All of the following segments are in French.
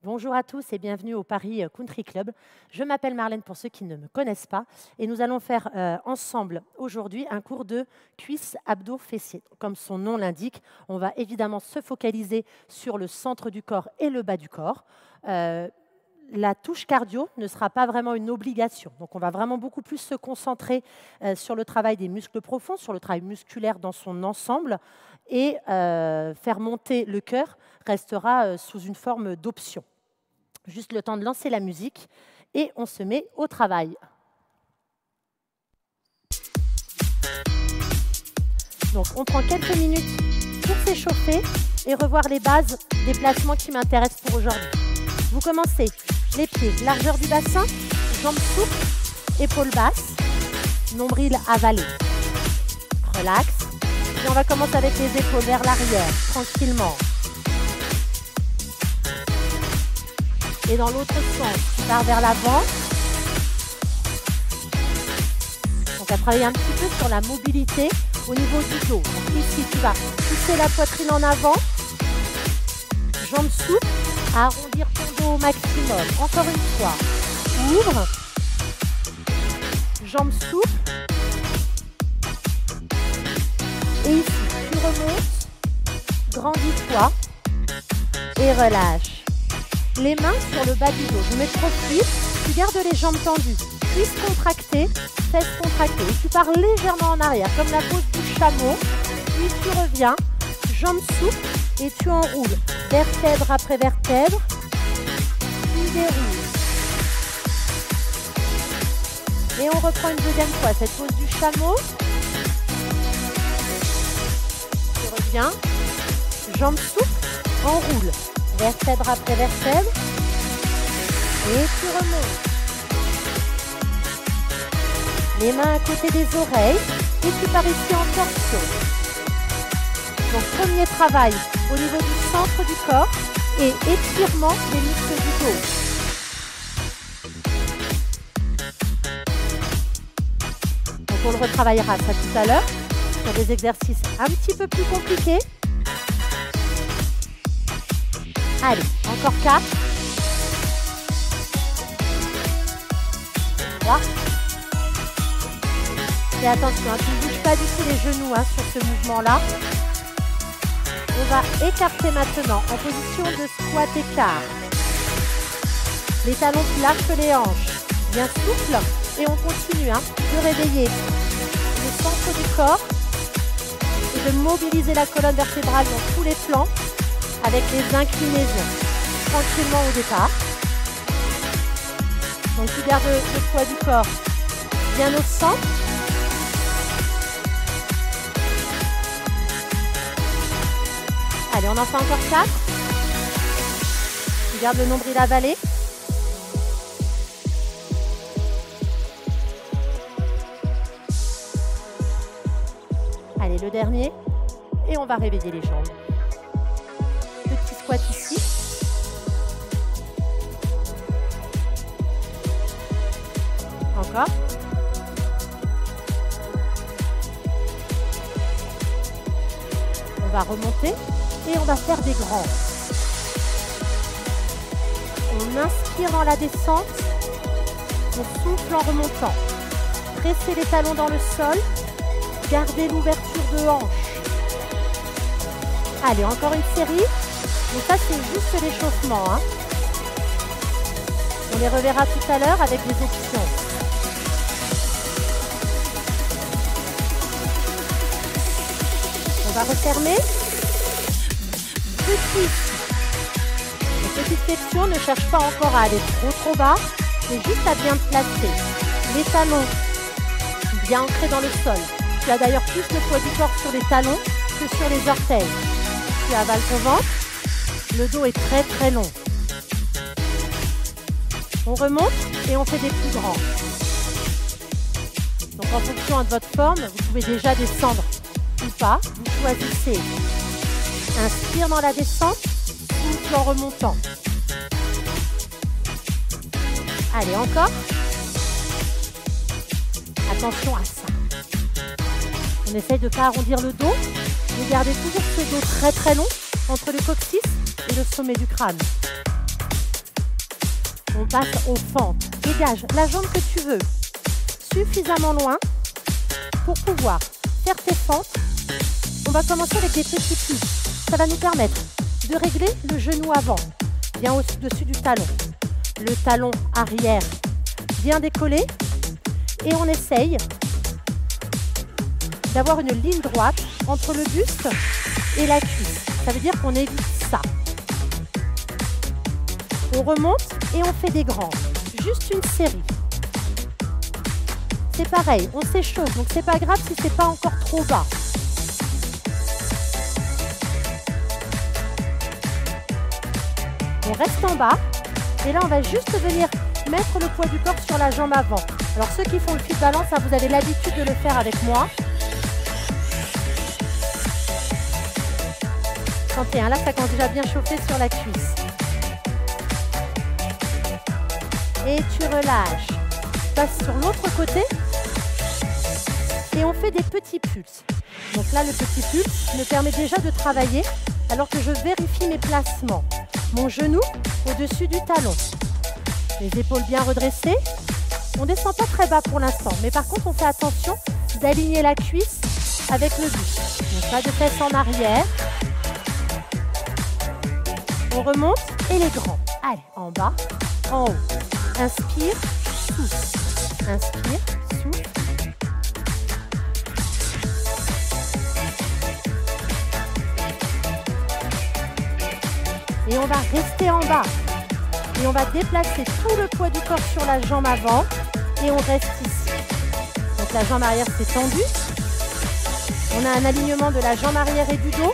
Bonjour à tous et bienvenue au Paris Country Club. Je m'appelle Marlène pour ceux qui ne me connaissent pas et nous allons faire ensemble aujourd'hui un cours de cuisses, abdos, fessiers. Comme son nom l'indique, on va évidemment se focaliser sur le centre du corps et le bas du corps. La touche cardio ne sera pas vraiment une obligation. Donc, on va vraiment beaucoup plus se concentrer sur le travail des muscles profonds, sur le travail musculaire dans son ensemble et faire monter le cœur restera sous une forme d'option. Juste le temps de lancer la musique et on se met au travail. Donc, on prend quelques minutes pour s'échauffer et revoir les bases des placements qui m'intéressent pour aujourd'hui. Vous commencez les pieds, largeur du bassin, jambes souples, épaules basses, nombril avalé. Relax. Et on va commencer avec les épaules vers l'arrière, tranquillement. Et dans l'autre sens, tu pars vers l'avant. Donc, à travailler un petit peu sur la mobilité au niveau du dos. Donc, ici, tu vas pousser la poitrine en avant, jambes souples, à arrondir ton dos au maximum. Encore une fois, ouvre, jambes souples. Et ici, tu remontes, grandis-toi et relâche. Les mains sur le bas du dos. Je mets trop vite, tu gardes les jambes tendues. Cuisses contractées, fesses contractées. Et tu pars légèrement en arrière, comme la pose du chameau. Puis tu reviens, jambes souples et tu enroules. Vertèbre après vertèbre. Tu déroules. Et on reprend une deuxième fois cette pose du chameau. Tu reviens, jambes souples, enroule. Vertèbre après vertèbre. Et tu remontes. Les mains à côté des oreilles. Et tu pars ici en torsion. Donc, premier travail au niveau du centre du corps et étirement des muscles du dos. Donc, on le retravaillera ça tout à l'heure sur des exercices un petit peu plus compliqués. Allez, encore 4. 3. Et attention, tu ne bouges pas du tout les genoux sur ce mouvement-là. On va écarter maintenant en position de squat écart. Les talons plus larges que les hanches. Bien souple. Et on continue de réveiller le centre du corps et de mobiliser la colonne vertébrale dans tous les plans avec les inclinaisons. Tranquillement au départ. Donc tu gardes le poids du corps bien au centre. Allez, on en fait encore 4. Tu gardes le nombril avalé. Allez, le dernier. Et on va réveiller les jambes. Petit squat ici. Encore. On va remonter. Et on va faire des grands. On inspire dans la descente. On souffle en remontant. Pressez les talons dans le sol. Gardez l'ouverture de hanche. Allez, encore une série. Donc ça, c'est juste l'échauffement. On les reverra tout à l'heure avec des options. On va refermer. Une petite flexion, ne cherche pas encore à aller trop bas, mais juste à bien placer. Les talons bien ancrés dans le sol. Tu as d'ailleurs plus le poids du corps sur les talons que sur les orteils. Tu avales ton ventre, le dos est très très long. On remonte et on fait des plus grands. Donc en fonction de votre forme, vous pouvez déjà descendre ou pas, vous choisissez. Inspire dans la descente, souffle en remontant. Allez, encore. Attention à ça. On essaye de ne pas arrondir le dos, mais gardez toujours ce dos très très long entre le coccyx et le sommet du crâne. passe aux fentes. Dégage la jambe que tu veux suffisamment loin pour pouvoir faire tes fentes. On va commencer avec des petits plis. Ça va nous permettre de régler le genou avant, bien au-dessus du talon. Le talon arrière bien décollé. Et on essaye d'avoir une ligne droite entre le buste et la cuisse. Ça veut dire qu'on évite ça. On remonte et on fait des grands. Juste une série. C'est pareil, on s'échauffe, donc c'est pas grave si c'est pas encore trop bas. On reste en bas et là on va juste venir mettre le poids du corps sur la jambe avant. Alors ceux qui font le fit balance, ça, vous avez l'habitude de le faire avec moi. Sentez, hein, là ça commence déjà bien chauffer sur la cuisse. Et tu relâches. Tu passes sur l'autre côté et on fait des petits pulses. Donc là le petit pulse me permet déjà de travailler alors que je vérifie mes placements. Mon genou au-dessus du talon. Les épaules bien redressées. On ne descend pas très bas pour l'instant, mais par contre on fait attention d'aligner la cuisse avec le buste. Donc pas de fesses en arrière. On remonte et les grands. Allez, en bas, en haut. Inspire, souffle. Inspire, souffle. Et on va rester en bas. Et on va déplacer tout le poids du corps sur la jambe avant. Et on reste ici. Donc la jambe arrière s'est tendue. On a un alignement de la jambe arrière et du dos.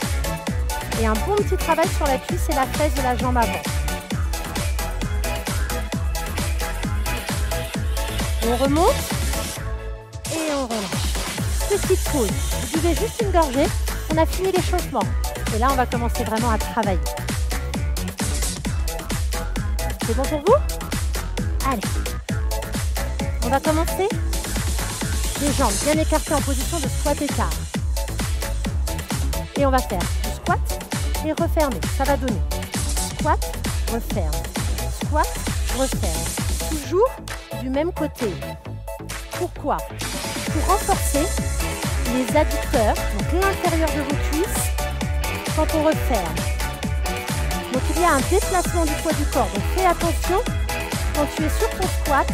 Et un bon petit travail sur la cuisse et la fesse de la jambe avant. On remonte. Et on relâche. Petite pause. Vous buvez juste une gorgée. On a fini l'échauffement. Et là, on va commencer vraiment à travailler. C'est bon pour vous? Allez. On va commencer. Les jambes bien écartées en position de squat écart. Et on va faire du squat et refermer. Ça va donner squat, referme. Squat, referme. Toujours du même côté. Pourquoi? Pour renforcer les adducteurs, donc l'intérieur de vos cuisses, quand on referme. Donc il y a un déplacement du poids du corps. Donc fais attention, quand tu es sur ton squat,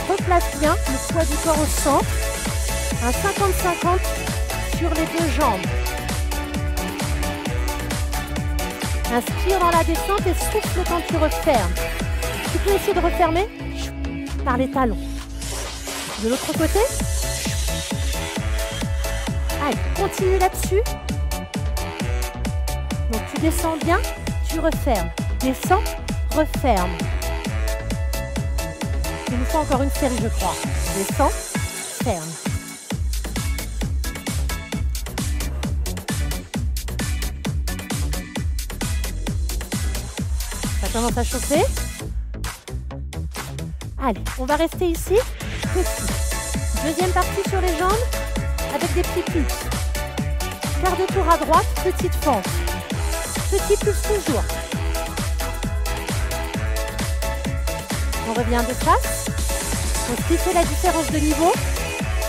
replace bien le poids du corps au centre. Un 50-50 sur les deux jambes. Inspire dans la descente et souffle quand tu refermes. Tu peux essayer de refermer par les talons. De l'autre côté. Allez, continue là-dessus. Donc tu descends bien, tu refermes. Descends, referme. Il nous faut encore une série, je crois. Descends, ferme. Ça commence à chauffer. Allez, on va rester ici. Petit. Deuxième partie sur les jambes avec des petits pulses. Quart de tour à droite, petite fente. Petit pulse toujours. On revient de face. Donc, ce qui fait la différence de niveau,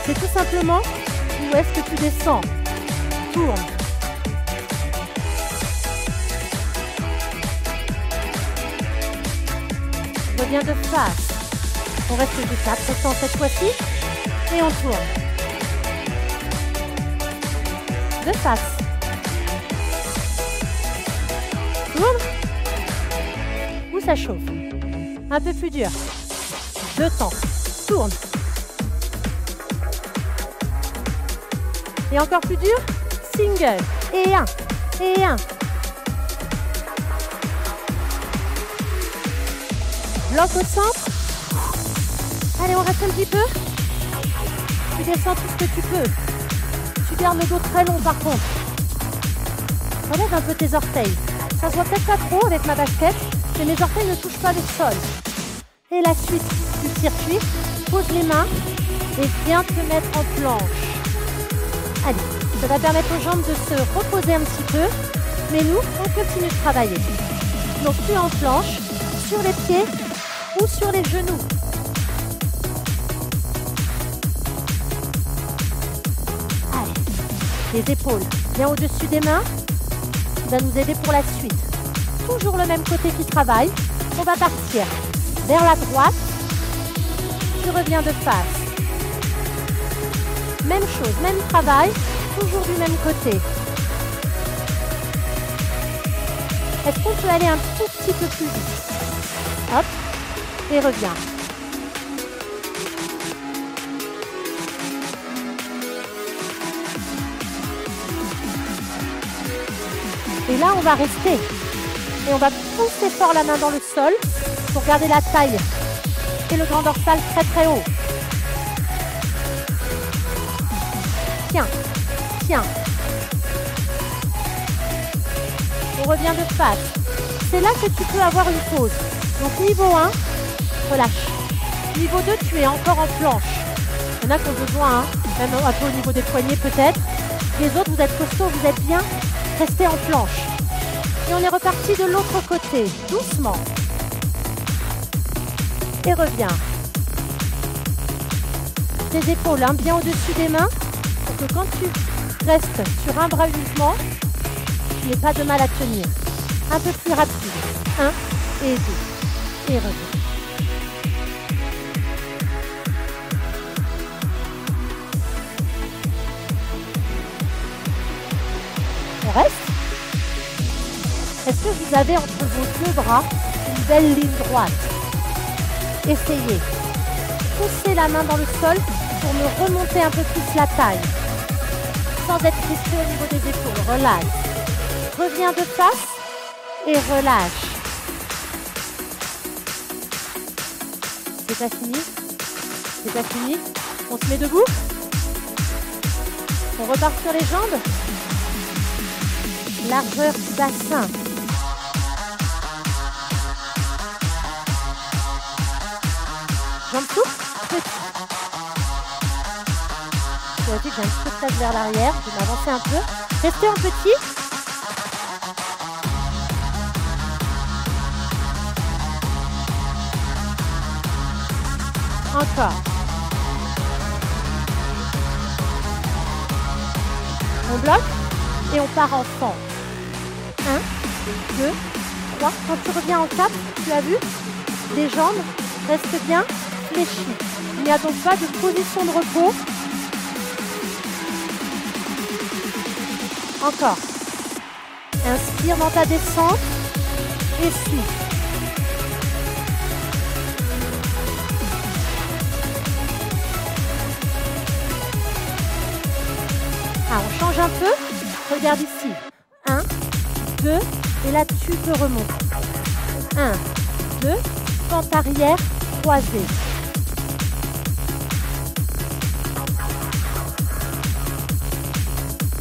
c'est tout simplement où est-ce que tu descends. Tourne. Reviens de face. On reste de 400 cette fois-ci. Et on tourne. De face. Tourne. Où ça chauffe. Un peu plus dur. 2 temps. Tourne. Et encore plus dur. Single. Et un. Et un. Bloc au centre. Allez, on reste un petit peu. Tu descends tout ce que tu peux. Tu gardes le dos très long par contre. Relève un peu tes orteils. Ça se voit peut-être pas trop avec ma basket, mais mes orteils ne touchent pas le sol. Et la suite du circuit, pose les mains et viens te mettre en planche. Allez, ça va permettre aux jambes de se reposer un petit peu, mais nous, on continue de travailler. Donc tu es en planche, sur les pieds, ou sur les genoux. Allez, les épaules bien au-dessus des mains. Ça va nous aider pour la suite. Toujours le même côté qui travaille. On va partir vers la droite. Tu reviens de face. Même chose, même travail, toujours du même côté. Est-ce qu'on peut aller un tout petit peu plus vite? Hop, et reviens. Et là, on va rester. Et on va pousser fort la main dans le sol pour garder la taille et le grand dorsal très très haut. Tiens, tiens. On revient de face. C'est là que tu peux avoir une pause. Donc niveau 1, relâche. Niveau 2, tu es encore en planche. Il y en a qui ont besoin, même un peu au niveau des poignets peut-être. Les autres, vous êtes costauds, vous êtes bien. Restez en planche. Et on est reparti de l'autre côté, doucement. Et reviens. Tes épaules bien au-dessus des mains, pour que quand tu restes sur un bras uniquement, tu n'aies pas de mal à tenir. Un peu plus rapide. 1 et 2. Et reviens. On reste. Est-ce que vous avez entre vos deux bras une belle ligne droite? Essayez. Poussez la main dans le sol pour me remonter un peu plus la taille. Sans être crispé au niveau des épaules. Relâche. Reviens de face et relâche. C'est pas fini? C'est pas fini? On se met debout? On repart sur les jambes? Largeur du bassin. Jambes souples, petit. Je vais j'ai un petit peu de place vers l'arrière. Je vais m'avancer un peu. Restez en petit. Encore. On bloque et on part en fente. 1, 2, 3. Quand tu reviens en 4, tu as vu? Les jambes restent bien fléchies. Il n'y a donc pas de position de repos. Encore. Inspire dans ta descente et suis. On change un peu. Regarde ici. 1, 2, et là tu peux remonter. 1, 2, pente arrière, croisée.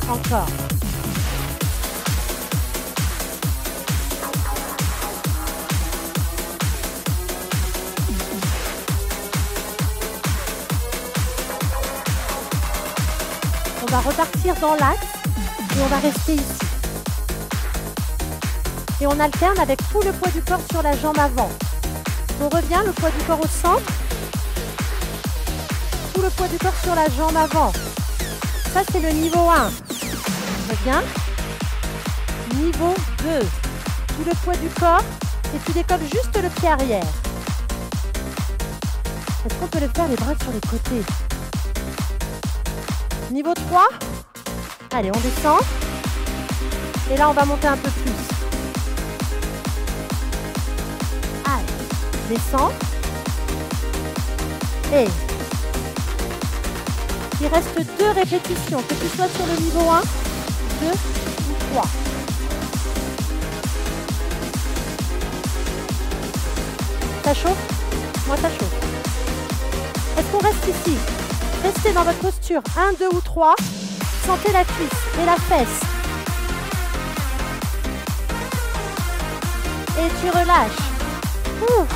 Encore. On va repartir dans l'axe et on va rester ici. Et on alterne avec tout le poids du corps sur la jambe avant. On revient, le poids du corps au centre. Tout le poids du corps sur la jambe avant. Ça, c'est le niveau 1. Reviens. Niveau 2. Tout le poids du corps et tu décolles juste le pied arrière. Est-ce qu'on peut le faire les bras sur les côtés? Niveau 3. Allez, on descend. Et là, on va monter un peu plus. Allez, descends. Et il reste 2 répétitions, que tu sois sur le niveau 1, 2 ou 3. Ça chauffe? Moi, ça chauffe. Est-ce qu'on reste ici? Restez dans votre posture 1, 2 ou 3. Sentez la cuisse et la fesse. Et tu relâches. Ouh.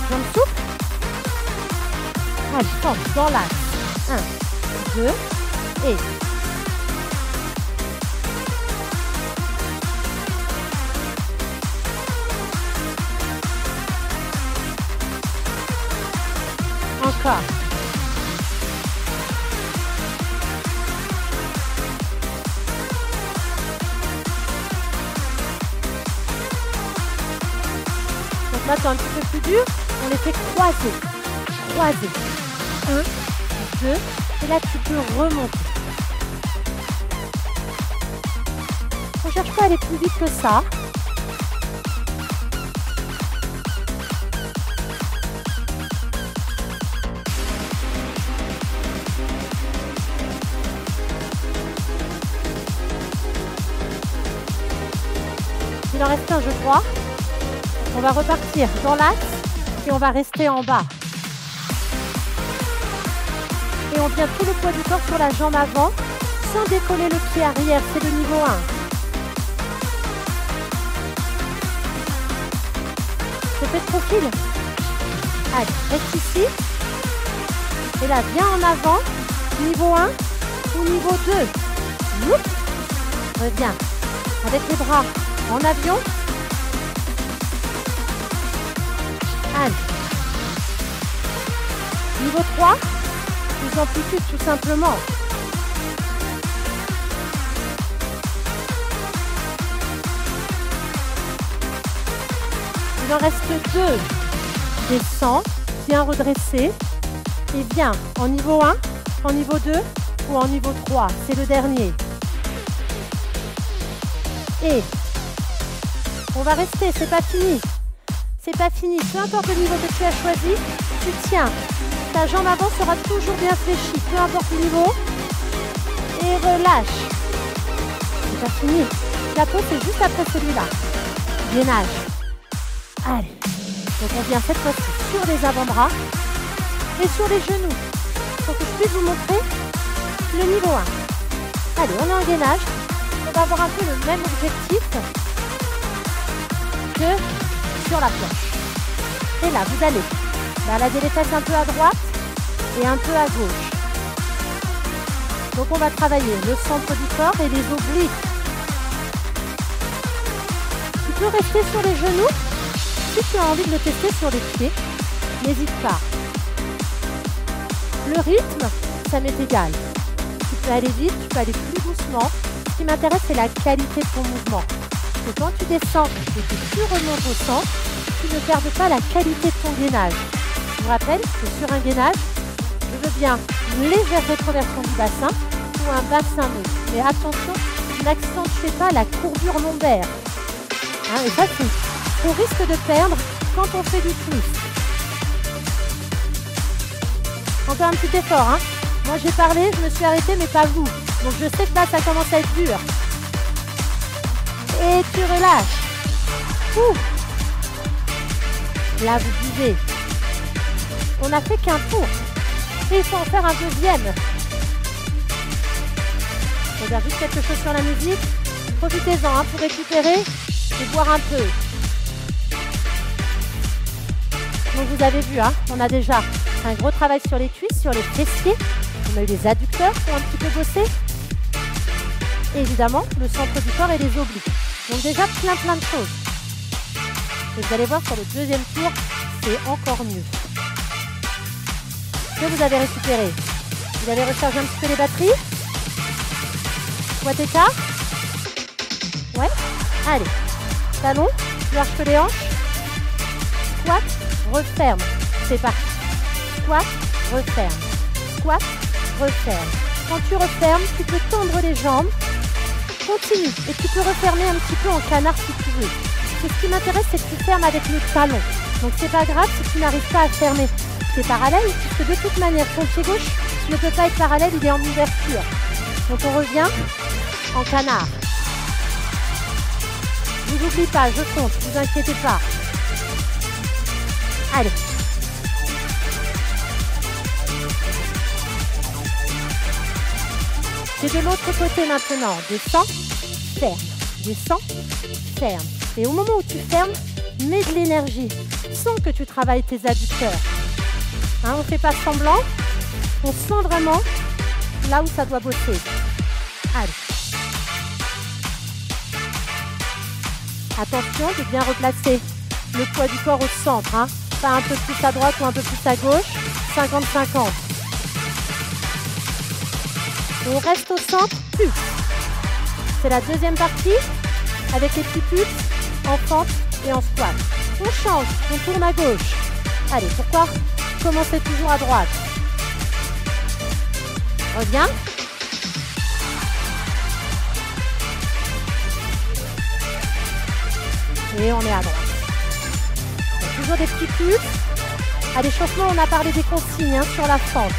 Jambes souples. Allez, fonce dans l'axe. 1, 2 et... pas. Donc maintenant, un petit peu plus dur, on les fait croiser. Croiser. 1, 2, et là, tu peux remonter. On ne cherche pas à aller plus vite que ça. Il en reste un, je crois. On va repartir dans l'axe et on va rester en bas. Et on vient tout le poids du corps sur la jambe avant, sans décoller le pied arrière. C'est le niveau 1. Je fais de profil. Allez, reste ici. Et là, viens en avant. Niveau 1 ou niveau 2. Oups. Reviens. Avec les bras en avion. Allez. Niveau 3. Plus amplitude tout simplement. Il en reste 2. Descends, bien redressé. Et viens en niveau 1, en niveau 2 ou en niveau 3. C'est le dernier. Et on va rester, c'est pas fini. C'est pas fini. Peu importe le niveau que tu as choisi, tu tiens. Ta jambe avant sera toujours bien fléchie, peu importe le niveau. Et relâche. C'est pas fini. La pause, c'est juste après celui-là. Gainage. Allez. Donc on vient cette fois-ci sur les avant-bras et sur les genoux. Pour que je puisse vous montrer le niveau 1. Allez, on est en gainage. On va avoir un peu le même objectif que sur la planche. Et là, vous allez balader les fesses un peu à droite et un peu à gauche. Donc on va travailler le centre du corps et les obliques. Tu peux rester sur les genoux. Si tu as envie de le tester sur les pieds, n'hésite pas. Le rythme, ça m'est égal. Tu peux aller vite, tu peux aller plus doucement. Ce qui m'intéresse, c'est la qualité de ton mouvement. Parce que quand tu descends et que tu remontes au centre, tu ne perds pas la qualité de ton gainage. Je vous rappelle que sur un gainage, je veux bien une légère rétroversion du bassin ou un bassin neutre. Mais attention, n'accentuez pas la courbure lombaire. Et ça, c'est qu'on risque de perdre quand on fait du twist. Encore un petit effort. Moi, j'ai parlé, je me suis arrêtée, mais pas vous. Donc, je sais que là, ça commence à être dur. Et tu relâches. Ouh. Là, vous buvez. On n'a fait qu'un tour. Et il faut en faire un deuxième. Je regarde juste quelque chose sur la musique. Profitez-en pour récupérer et boire un peu. Donc vous avez vu, on a déjà un gros travail sur les cuisses, sur les fessiers. On a eu les adducteurs qui ont un petit peu bossé. Et évidemment, le centre du corps et les obliques. Donc déjà, plein de choses. Et vous allez voir sur le deuxième tour, c'est encore mieux. Que vous avez récupéré? Vous avez rechargé un petit peu les batteries? Squat écart? Ouais? Allez. Talon, tu arches les hanches. Squat, referme. C'est parti. Squat, referme. Squat, referme. Quand tu refermes, tu peux tendre les jambes. Continue. Et tu peux refermer un petit peu en canard si tu veux. Et ce qui m'intéresse, c'est que tu fermes avec le talon. Donc c'est pas grave si tu n'arrives pas à fermer. C'est parallèle, puisque de toute manière, ton pied gauche ne peut pas être parallèle, il est en ouverture. Donc on revient en canard. Je vous oublie pas, je compte, ne vous inquiétez pas. Allez. C'est de l'autre côté maintenant. Descends, ferme. Descends, ferme. Et au moment où tu fermes, mets de l'énergie. Sens que tu travailles tes adducteurs. On ne fait pas semblant. On sent vraiment là où ça doit bosser. Allez. Attention de bien replacer le poids du corps au centre. Pas un peu plus à droite ou un peu plus à gauche. 50-50. On reste au centre, plus. C'est la deuxième partie avec les petits plus en fente et en squat. On change, on tourne à gauche. Allez, pourquoi commencer toujours à droite? Reviens. Et on est à droite. Donc, toujours des petits plus. À l'échauffement, on a parlé des consignes sur la fente.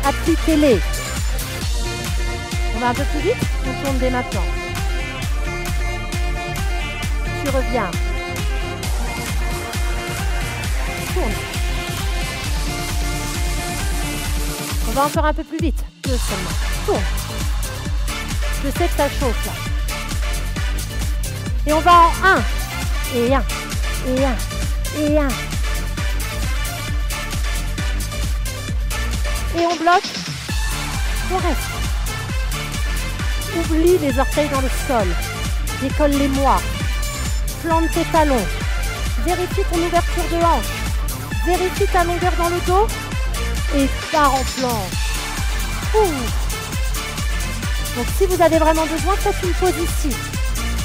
Appliquez-les. On va un peu plus vite, on tourne dès maintenant. Tu reviens. Tourne. On va encore un peu plus vite. 2 seulement. Tourne. Je sais que ça chauffe là. Et on va en 1. Et 1. Et 1. Et 1. Et on bloque. On reste. Oublie les orteils dans le sol. Décolle-les-moi. Plante tes talons. Vérifie ton ouverture de hanche. Vérifie ta longueur dans le dos. Et pars en planche. Ouh. Donc si vous avez vraiment besoin, faites une pause ici.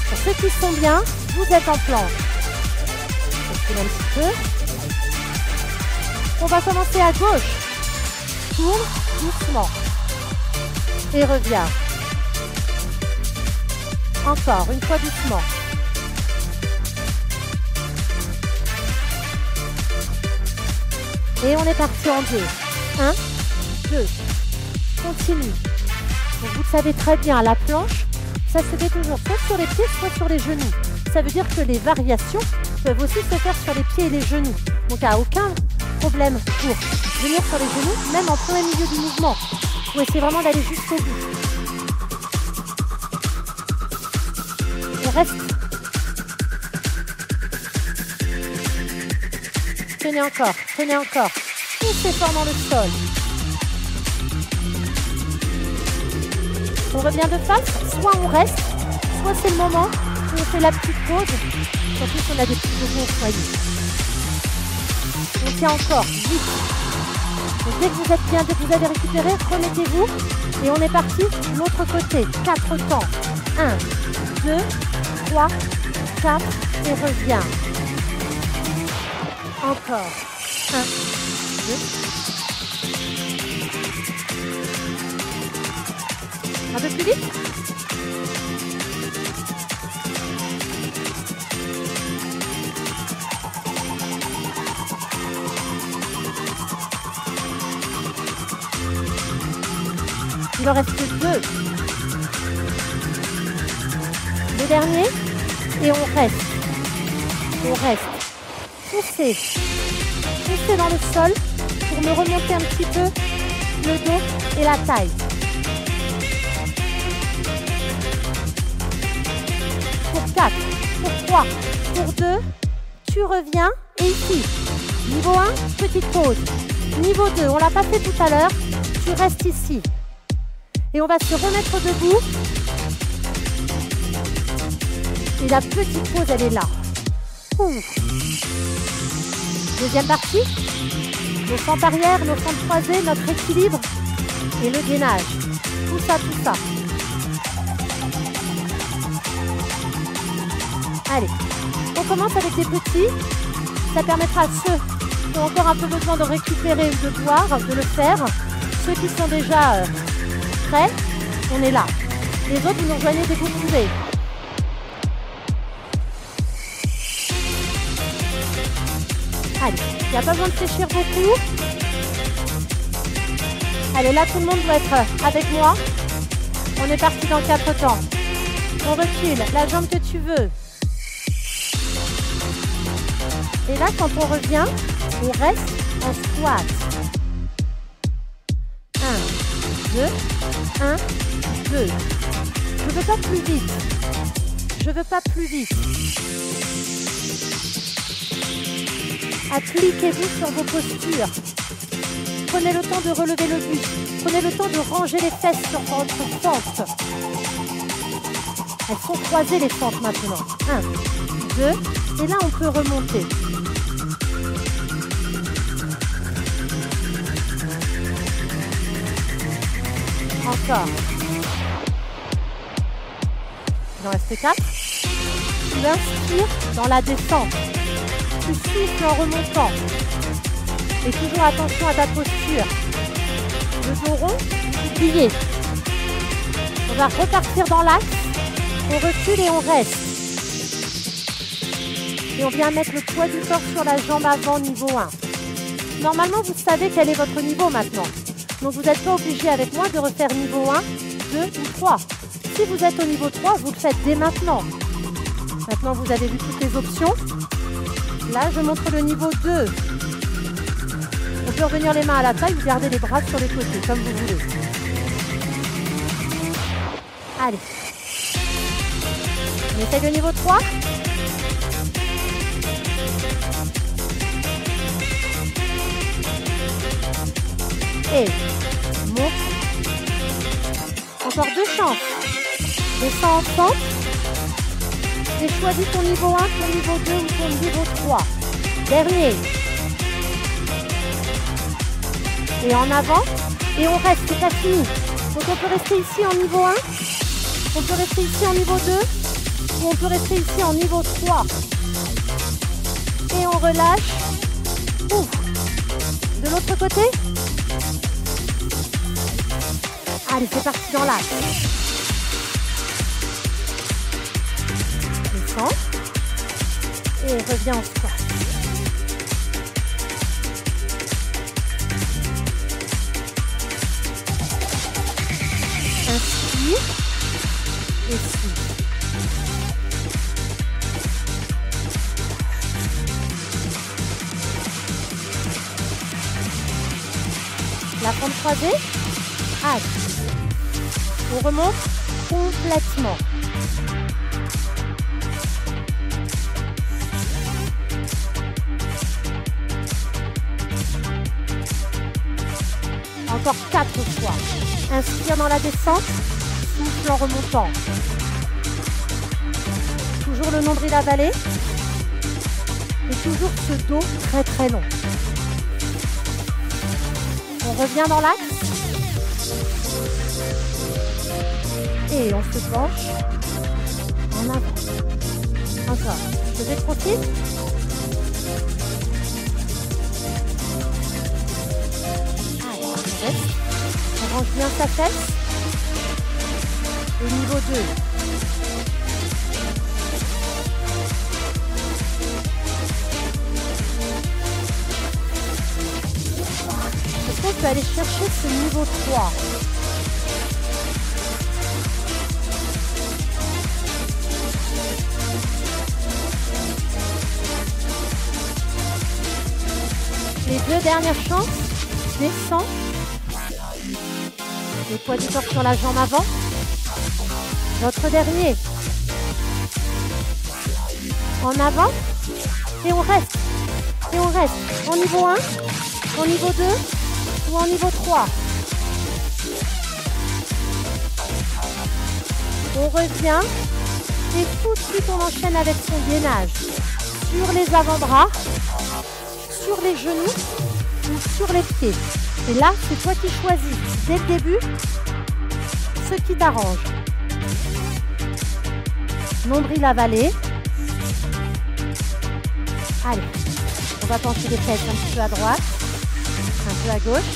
Pour ceux qui sont bien, vous êtes en planche. Un petit peu. On va commencer à gauche. Tourne doucement. Et reviens. Encore, une fois doucement. Et on est parti en 2. 1, 2. Continue. Donc vous le savez très bien, la planche, ça se fait toujours soit sur les pieds, soit sur les genoux. Ça veut dire que les variations peuvent aussi se faire sur les pieds et les genoux. Donc il n'y a aucun problème pour venir sur les genoux, même en plein milieu du mouvement. Pour essayer vraiment d'aller jusqu'au bout. On reste. Tenez encore, tenez encore. Poussez fort dans le sol. On revient de face, soit on reste, soit c'est le moment où on fait la petite pause. Surtout si on a des petits bobos au foyer. On tient encore, vite. Donc dès que vous êtes bien, dès que vous avez récupéré, remettez-vous. Et on est parti de l'autre côté. 4 temps. 1, 2, 3, 4 et reviens. Encore. 1, 2. Un peu plus vite. Il en reste 2. Le dernier. Et on reste. On reste. Poussez. Poussez dans le sol pour me remonter un petit peu le dos et la taille. Pour 4, pour 3, pour 2, tu reviens et ici. Niveau 1, petite pause. Niveau 2, on ne l'a pas fait tout à l'heure, tu restes ici. Et on va se remettre debout. Et la petite pause, elle est là. Ouh. Deuxième partie. Nos fentes arrière, nos fentes croisées, notre équilibre et le gainage. Tout ça, tout ça. Allez, on commence avec des petits. Ça permettra à ceux qui ont encore un peu besoin de récupérer ou de boire, de le faire. Ceux qui sont déjà prêts, on est là. Les autres, vous nous rejoignez dès que vous pouvez. Allez, il n'y a pas besoin de fléchir beaucoup. Allez, là, tout le monde doit être avec moi. On est parti dans 4 temps. On recule, la jambe que tu veux. Et là, quand on revient, on reste en squat. 1, 2, 1, 2. Je ne veux pas plus vite. Je ne veux pas plus vite. Appliquez-vous sur vos postures. Prenez le temps de relever le buste. Prenez le temps de ranger les fesses sur votre fente. Elles sont croisées les fentes maintenant. 1, 2, et là on peut remonter. Encore. Il en reste 4. Tu inspires dans la descente. Tu souffles en remontant. Et toujours attention à ta posture. Le dos rond, plié. On va repartir dans l'axe. On recule et on reste. Et on vient mettre le poids du corps sur la jambe avant, niveau 1. Normalement, vous savez quel est votre niveau maintenant. Donc, vous n'êtes pas obligé avec moi de refaire niveau 1, 2 ou 3. Si vous êtes au niveau 3, vous le faites dès maintenant. Maintenant, vous avez vu toutes les options. Là, je montre le niveau 2. On peut revenir les mains à la taille ou garder les bras sur les côtés, comme vous voulez. Allez. On essaye le niveau 3. Et monte. Encore 2 chances. Descends ensemble. Et choisis ton niveau 1, ton niveau 2 ou ton niveau 3. Dernier. Et en avant. Et on reste, c'est pas fini. Donc on peut rester ici en niveau 1. On peut rester ici en niveau 2. Ou on peut rester ici en niveau 3. Et on relâche. Ouf. De l'autre côté. Allez, c'est parti dans l'axe. Descends. Et reviens en squat. Inspire. Et souffle. La forme croisée. Allez. On remonte complètement. Encore 4 fois. Inspire dans la descente, souffle en remontant. Toujours le nombril avalé. Et toujours ce dos très très long. On revient dans l'axe. Et on se penche en avant. Encore. Je vais profiter. Allez, on reste. On range bien sa fesse. Au niveau 2. Est-ce qu'on peut aller chercher ce niveau 3 ? Les 2 dernières chances, descends. Le poids du corps sur la jambe avant. Votre dernier. En avant. Et on reste. Et on reste. En niveau 1, en niveau 2 ou en niveau 3. On revient. Et tout de suite, on enchaîne avec son gainage. Sur les avant-bras. Sur les genoux ou sur les pieds. Et là, c'est toi qui choisis dès le début ce qui t'arrange. Nombril avalé. Allez, on va pencher les fesses un petit peu à droite, un peu à gauche.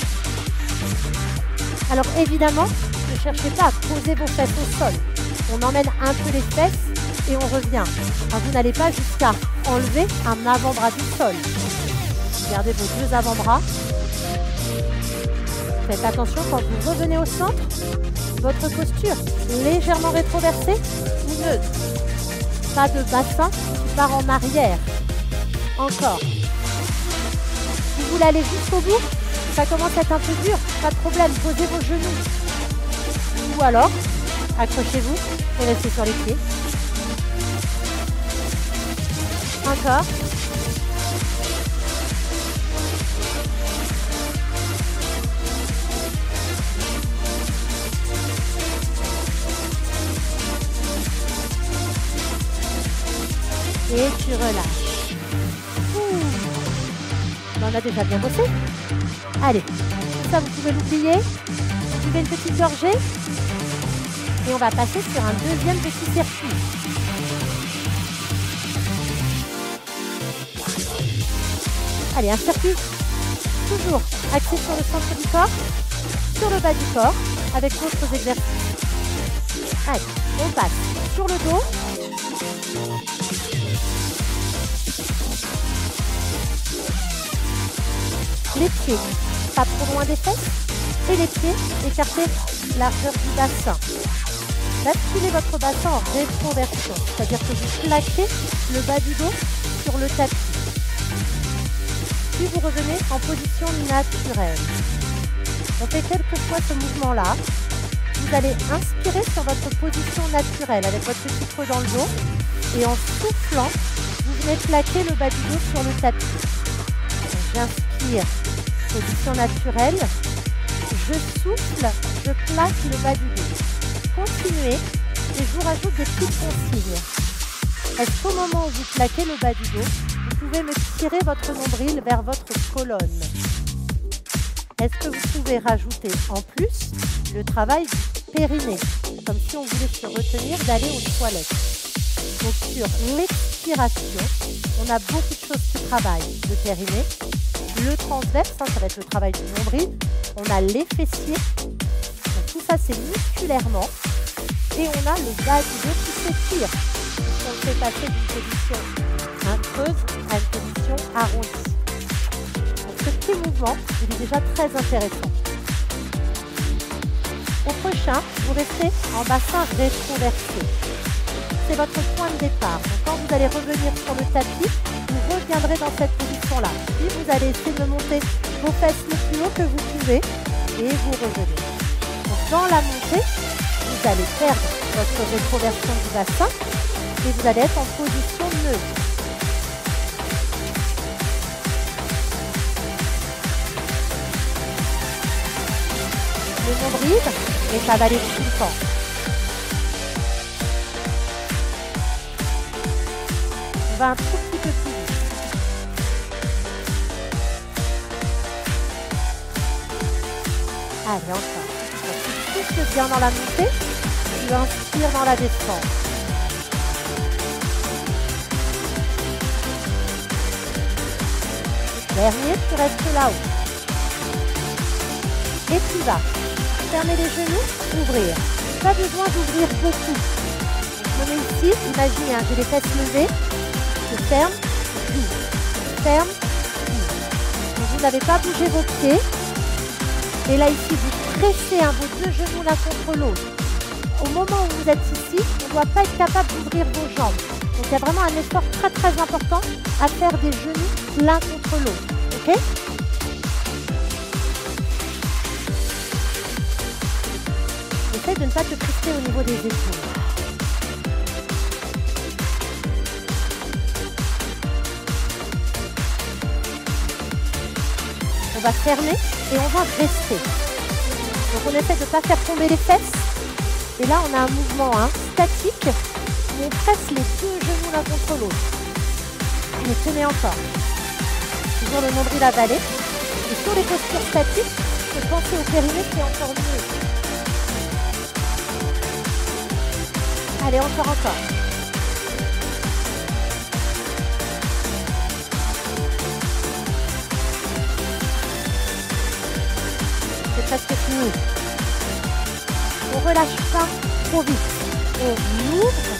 Alors évidemment, ne cherchez pas à poser vos fesses au sol. On emmène un peu les fesses et on revient. Alors, vous n'allez pas jusqu'à enlever un avant-bras du sol. Gardez vos 2 avant-bras. Faites attention quand vous revenez au centre, votre posture légèrement rétroversée ou neutre. Pas de bassin qui part en arrière. Encore. Si vous voulez aller jusqu'au bout, ça commence à être un peu dur. Pas de problème, posez vos genoux. Ou alors, accrochez-vous et restez sur les pieds. Encore. Et tu relâches. On a déjà bien bossé. Allez, ça vous pouvez l'oublier. Buvez une petite gorgée et on va passer sur un deuxième petit circuit. Allez, un circuit toujours axé sur le centre du corps, sur le bas du corps, avec d'autres exercices. Allez, on passe sur le dos. Les pieds, pas trop loin des fesses. Et les pieds écartés largeur du bassin. Basculez votre bassin en rétroversion, c'est-à-dire que vous plaquez le bas du dos sur le tapis. Puis vous revenez en position naturelle. On fait quelques fois ce mouvement-là. Vous allez inspirer sur votre position naturelle avec votre petit creux dans le dos. Et en soufflant, vous venez plaquer le bas du dos sur le tapis. J'inspire, position naturelle. Je souffle, je plaque le bas du dos. Continuez et je vous rajoute des petites consignes. Est-ce qu'au moment où vous plaquez le bas du dos, vous pouvez me tirer votre nombril vers votre colonne? Est-ce que vous pouvez rajouter en plus le travail du périnée, comme si on voulait se retenir d'aller aux toilettes? Donc sur l'expiration, on a beaucoup de choses qui travaillent. Le périnée, le transverse, ça va être le travail du nombril. On a les fessiers. Donc tout ça, c'est musculairement. Et on a le bas du dos qui s'étire. On fait passer d'une position creuse à une position arrondie. Donc ce petit mouvement, il est déjà très intéressant. Au prochain, vous restez en bassin rétroversé. C'est votre point de départ. Donc quand vous allez revenir sur le tapis, vous reviendrez dans cette position-là. Puis vous allez essayer de monter vos fesses le plus haut que vous pouvez et vous revenez. Donc dans la montée, vous allez perdre votre rétroversion du bassin et vous allez être en position neutre. Le nombril est avalé tout le temps. On va un tout petit peu plus vite. Allez, encore. Tu souffles bien dans la montée, tu inspires dans la descente. Dernier, tu restes là-haut. Et tu vas fermer les genoux, ouvrir. Pas besoin d'ouvrir beaucoup. Je me mets ici, imaginez, j'ai les fesses levées. Je ferme, j'ouvre. Je ferme, j'ouvre. Donc vous n'avez pas bougé vos pieds. Et là ici, vous pressez vos deux genoux l'un contre l'autre. Au moment où vous êtes ici, on ne doit pas être capable d'ouvrir vos jambes. Donc il y a vraiment un effort très très important à faire des genoux l'un contre l'autre. Ok ? Essaye de ne pas te crisper au niveau des épaules. On va fermer et on va rester. Donc on essaie de ne pas faire tomber les fesses. Et là on a un mouvement statique où on presse les deux genoux l'un contre l'autre. Et tenez encore. Toujours le nombril avalé. Et sur les postures statiques, je pensez au périnée qui est encore mieux. Allez, encore. C'est presque fini. On relâche pas trop vite. On ouvre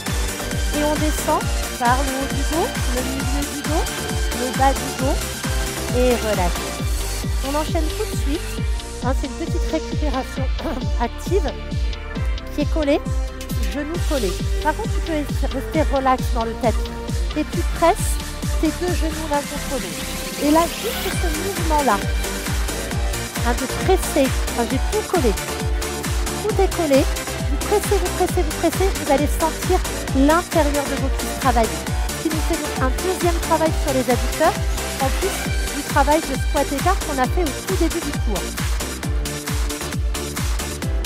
et on descend par le haut du dos, le milieu du dos, le bas du dos et relâche. On enchaîne tout de suite. C'est une petite récupération active qui est collée. Genoux collés. Par contre, tu peux rester relax dans le tapis. Et tu presses tes deux genoux l'un contre l'autre. Et là, juste ce mouvement-là, de presser, j'ai tout collé. Tout est collé. Vous pressez, vous allez sentir l'intérieur de vos cuisses travailler. Ce qui nous fait donc un deuxième travail sur les adducteurs, en plus du travail de squat écart qu'on a fait au tout début du cours.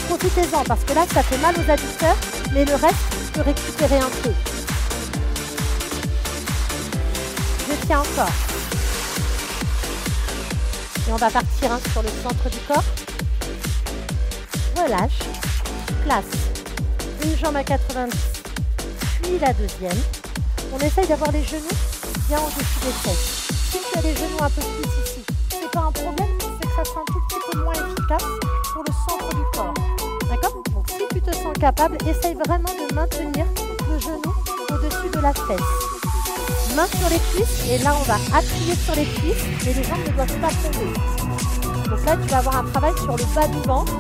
Profitez-en parce que là, ça fait mal aux adducteurs, mais le reste peut récupérer un peu. Je tiens encore. Et on va partir sur le centre du corps. relâche, place une jambe à 90, puis la deuxième. On essaye d'avoir les genoux bien au-dessus des fesses. Si tu as les genoux un peu plus ici, c'est pas un problème, c'est que ça sera un tout petit peu moins efficace pour le centre du corps. D'accord? Donc si tu te sens capable, essaye vraiment de maintenir le genou au-dessus de la fesse. Main sur les cuisses, et là on va appuyer sur les cuisses, mais les jambes ne doivent pas tomber. Donc là tu vas avoir un travail sur le bas du ventre.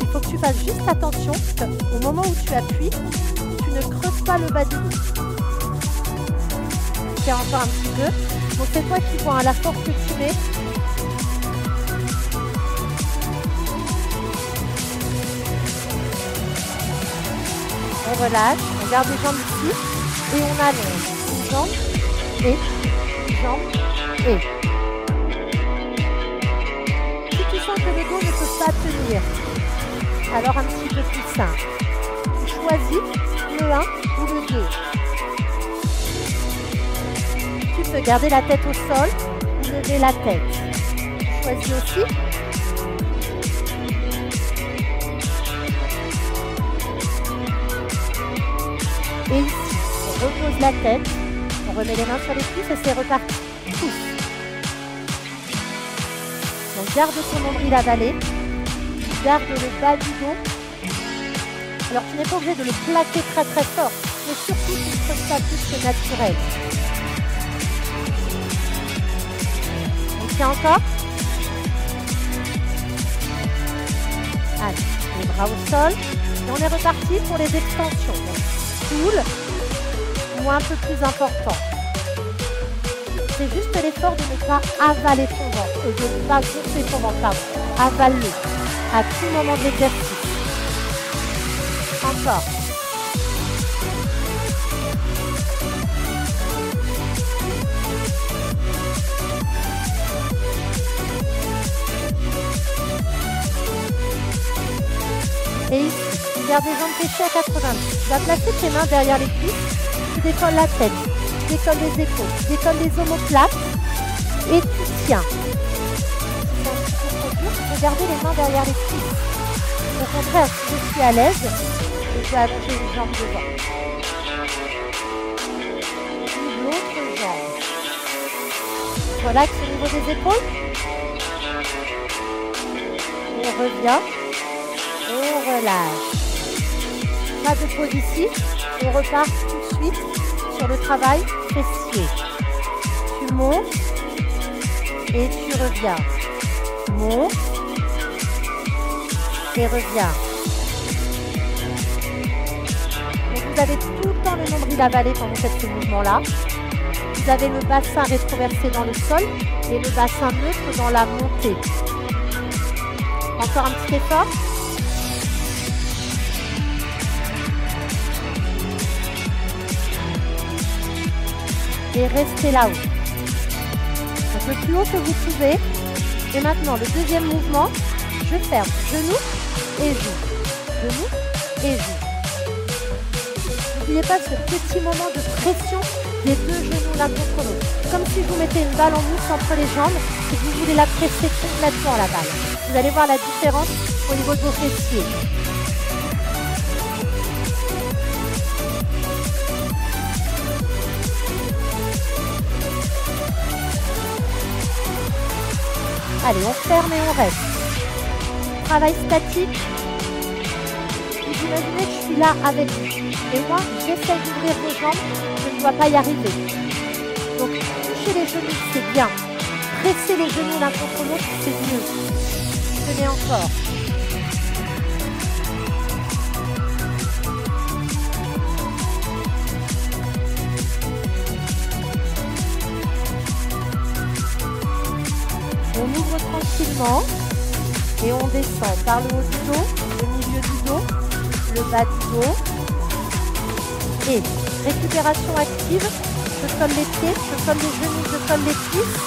Il faut que tu fasses juste attention qu'au moment où tu appuies, tu ne creuses pas le bas du dos. Tiens encore un petit peu. Donc c'est toi qui vois la force que tu mets. On relâche, on garde les jambes ici et on allonge. Une jambe et une jambe et. Si tu sens que le dos ne peut pas tenir, alors un petit peu plus simple. Tu choisis le 1 ou le 2. Tu peux garder la tête au sol ou lever la tête. Tu choisis aussi. Et ici, on repose la tête, on remet les mains sur les cuisses et c'est reparti. Pousse. Donc garde ton nombril avalé, garde le bas du dos. Alors tu n'es pas obligé de le plaquer très très fort, mais surtout tu ne creuses pas plus que naturel. On tient encore. Allez, les bras au sol. Et on est reparti pour les extensions. Donc, cool ou un peu plus important. C'est juste l'effort de ne pas avaler ton ventre et de ne pas gonfler ton ventre. Avale-le à tout moment de l'exercice. Encore. Et ici, tu gardes les jambes fléchies à 80. Tu vas placer tes mains derrière les cuisses, tu décolles la tête, tu décolles les épaules, tu décolles les omoplates et tu tiens. C'est un petit peu trop dur, tu peux garder les mains derrière les cuisses. Au contraire, si je suis à l'aise, je vais allonger les jambes devant. Puis l'autre jambe. Relaxe au niveau des épaules. On revient. On relâche. Pas de pause ici. On repart tout de suite sur le travail fessier. Tu montes et tu reviens. Monte et reviens. Donc vous avez tout le temps le nombril avalé quand vous faites ce mouvement-là. Vous avez le bassin rétroversé dans le sol et le bassin neutre dans la montée. Encore un petit effort. Et restez là-haut. Donc le plus haut que vous pouvez. Et maintenant, le deuxième mouvement, je ferme genou et joue. Genou et joue. N'oubliez pas ce petit moment de pression des deux genoux l'un contre l'autre. Comme si je vous mettais une balle en mousse entre les jambes et que vous voulez la presser complètement la balle. Vous allez voir la différence au niveau de vos fessiers. Allez, on ferme et on reste. Travail statique. Vous imaginez que je suis là avec vous. Et moi, j'essaie d'ouvrir vos jambes, je ne dois pas y arriver. Donc, toucher les genoux, c'est bien. Presser les genoux l'un contre l'autre, c'est mieux. Tenez encore. On ouvre tranquillement et on descend par le haut du dos, le milieu du dos, le bas du dos. Et récupération active, je colle les pieds, je colle les genoux, je colle les cuisses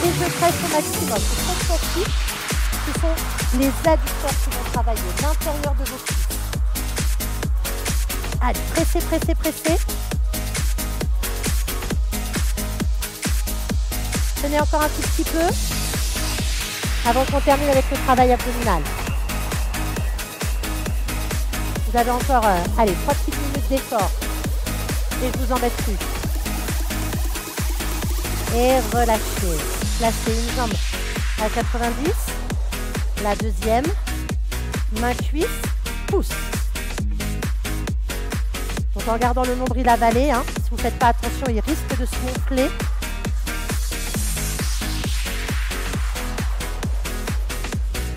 et je presse au maximum. Ce sont les adducteurs qui vont travailler l'intérieur de vos cuisses. Allez, pressez, pressez, pressez. Tenez encore un tout petit peu avant qu'on termine avec le travail abdominal. Vous avez encore, allez, 3 petites minutes d'effort. Et je vous embête plus. Et relâchez. Placez une jambe à 90. La deuxième. Main cuisse. Pouce. Donc en gardant le nombril avalé, hein, si vous ne faites pas attention, il risque de se gonfler.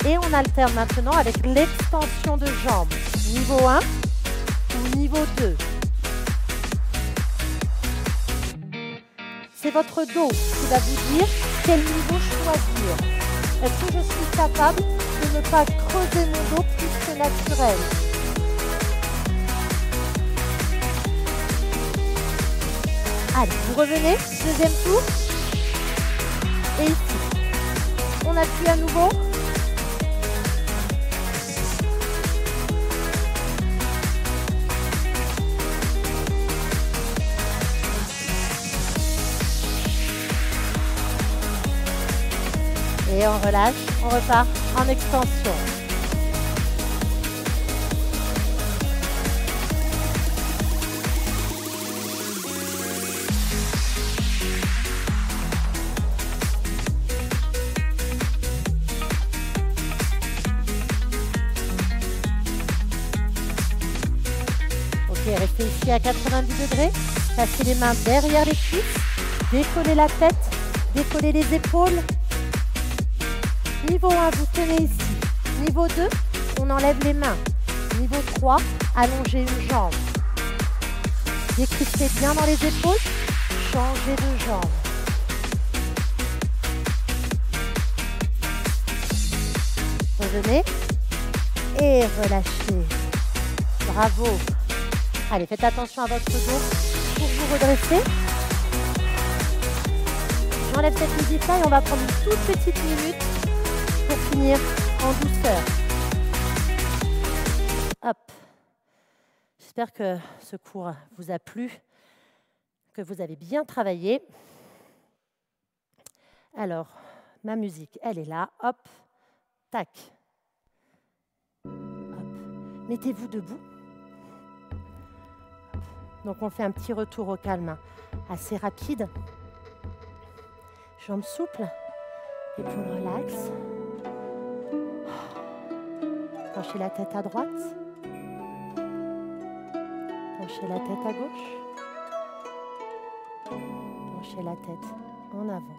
Et on alterne maintenant avec l'extension de jambes. Niveau 1 ou niveau 2. C'est votre dos qui va vous dire quel niveau choisir. Est-ce que je suis capable de ne pas creuser mon dos plus que naturel? Allez, vous revenez, deuxième tour. Et ici, on appuie à nouveau. Et on relâche, on repart en extension. Ok, restez ici à 90 degrés. Passez les mains derrière les cuisses. Décollez la tête, décollez les épaules. Niveau 1, vous tenez ici. Niveau 2, on enlève les mains. Niveau 3, allongez une jambe. Décrispez bien dans les épaules. Changez de jambe. Revenez. Et relâchez. Bravo. Allez, faites attention à votre dos pour vous redresser. J'enlève cette musique-là et on va prendre une toute petite minute pour finir en douceur. Hop. J'espère que ce cours vous a plu, que vous avez bien travaillé. Alors, ma musique, elle est là. Hop, tac. Hop. Mettez-vous debout. Donc, on fait un petit retour au calme assez rapide. Jambes souples, épaules relax. Penchez la tête à droite. Penchez la tête à gauche. Penchez la tête en avant.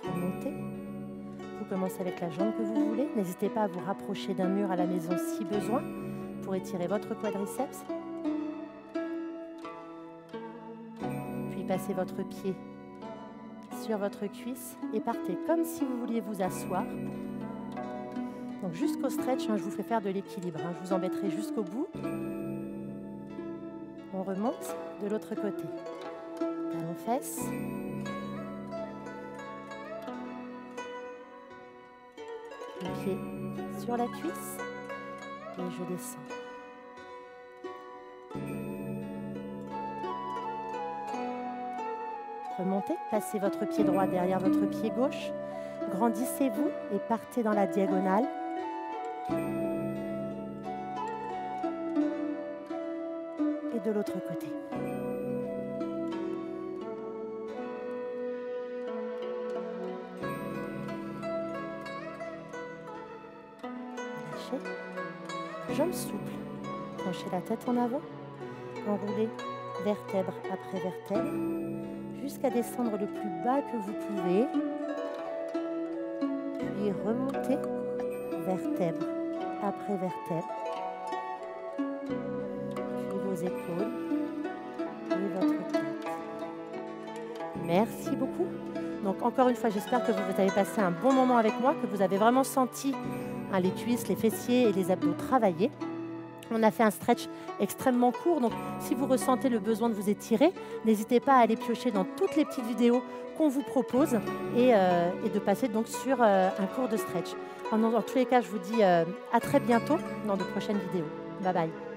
Remontez. Vous commencez avec la jambe que vous voulez. N'hésitez pas à vous rapprocher d'un mur à la maison si besoin pour étirer votre quadriceps. Puis passez votre pied sur votre cuisse et partez comme si vous vouliez vous asseoir. Donc jusqu'au stretch, je vous fais faire de l'équilibre. Je vous embêterai jusqu'au bout. On remonte de l'autre côté. Talons fesses. Le pied sur la cuisse. Et je descends. Remontez, placez votre pied droit derrière votre pied gauche. Grandissez-vous et partez dans la diagonale. Et de l'autre côté. Relâchez. Jambes souples. Penchez la tête en avant. Enroulez vertèbre après vertèbre. Jusqu'à descendre le plus bas que vous pouvez. Puis remontez vertèbre après vertèbre. Puis vos épaules et votre tête. Merci beaucoup. Donc encore une fois, j'espère que vous avez passé un bon moment avec moi, que vous avez vraiment senti les cuisses, les fessiers et les abdos travailler. On a fait un stretch extrêmement court, donc si vous ressentez le besoin de vous étirer, n'hésitez pas à aller piocher dans toutes les petites vidéos qu'on vous propose et de passer donc sur un cours de stretch. Dans tous les cas, je vous dis à très bientôt dans de prochaines vidéos. Bye bye.